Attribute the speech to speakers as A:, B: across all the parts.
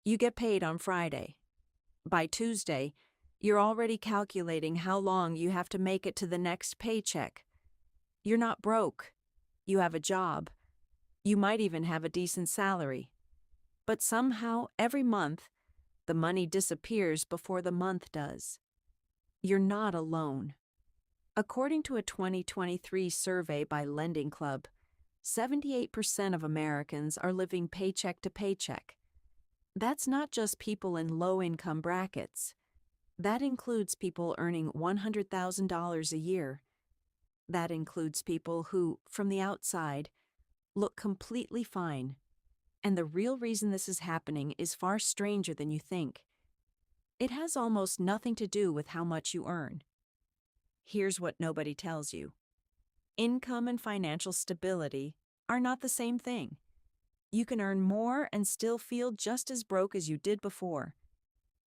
A: You get paid on Friday. By Tuesday, you're already calculating how long you have to make it to the next paycheck. You're not broke. You have a job. You might even have a decent salary. But somehow, every month, the money disappears before the month does. You're not alone. According to a 2023 survey by Lending Club, 78% of Americans are living paycheck to paycheck. That's not just people in low-income brackets. That includes people earning $100,000 a year. That includes people who, from the outside, look completely fine. And the real reason this is happening is far stranger than you think. It has almost nothing to do with how much you earn. Here's what nobody tells you. Income and financial stability are not the same thing. You can earn more and still feel just as broke as you did before.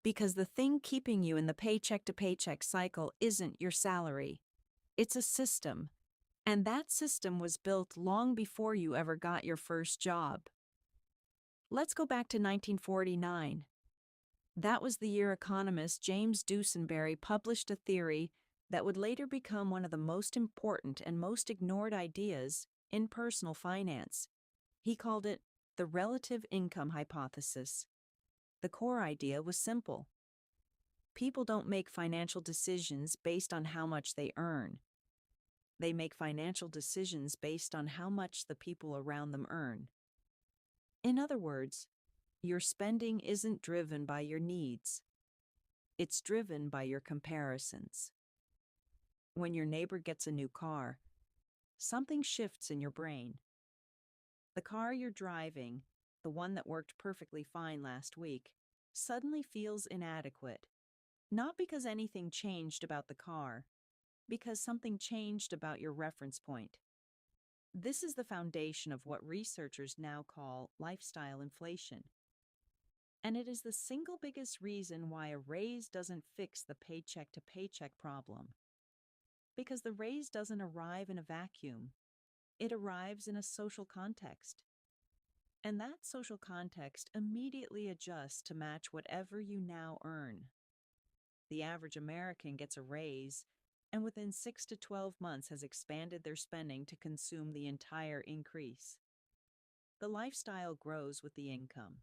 A: Because the thing keeping you in the paycheck-to-paycheck cycle isn't your salary. It's a system. And that system was built long before you ever got your first job. Let's go back to 1949. That was the year economist James Duesenberry published a theory that would later become one of the most important and most ignored ideas in personal finance. He called it the relative income hypothesis. The core idea was simple. People don't make financial decisions based on how much they earn. They make financial decisions based on how much the people around them earn. In other words, your spending isn't driven by your needs. It's driven by your comparisons. When your neighbor gets a new car, something shifts in your brain. The car you're driving, the one that worked perfectly fine last week, suddenly feels inadequate. Not because anything changed about the car, because something changed about your reference point. This is the foundation of what researchers now call lifestyle inflation. And it is the single biggest reason why a raise doesn't fix the paycheck-to-paycheck problem. Because the raise doesn't arrive in a vacuum. It arrives in a social context. And that social context immediately adjusts to match whatever you now earn. The average American gets a raise, and within 6 to 12 months has expanded their spending to consume the entire increase. The lifestyle grows with the income.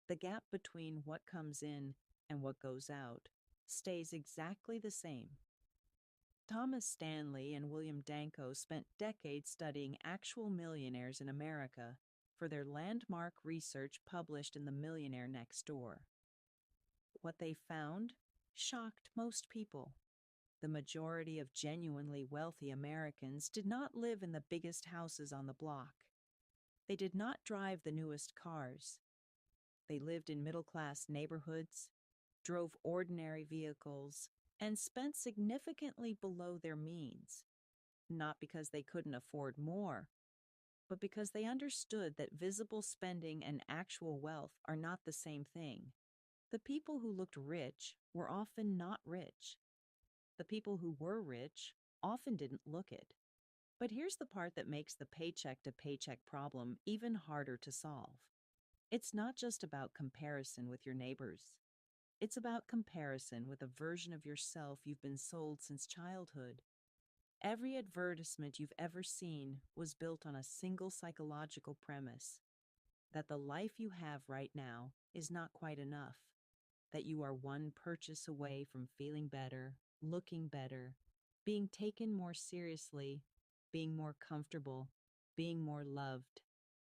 A: The gap between what comes in and what goes out stays exactly the same. Thomas Stanley and William Danko spent decades studying actual millionaires in America for their landmark research published in the Millionaire Next Door. What they found shocked most people. The majority of genuinely wealthy Americans did not live in the biggest houses on the block. They did not drive the newest cars. They lived in middle-class neighborhoods, drove ordinary vehicles, and spent significantly below their means, not because they couldn't afford more, but because they understood that visible spending and actual wealth are not the same thing. The people who looked rich were often not rich. The people who were rich often didn't look it. But here's the part that makes the paycheck-to-paycheck problem even harder to solve. It's not just about comparison with your neighbors. It's about comparison with a version of yourself you've been sold since childhood. Every advertisement you've ever seen was built on a single psychological premise: that the life you have right now is not quite enough, that you are one purchase away from feeling better, looking better, being taken more seriously, being more comfortable, being more loved.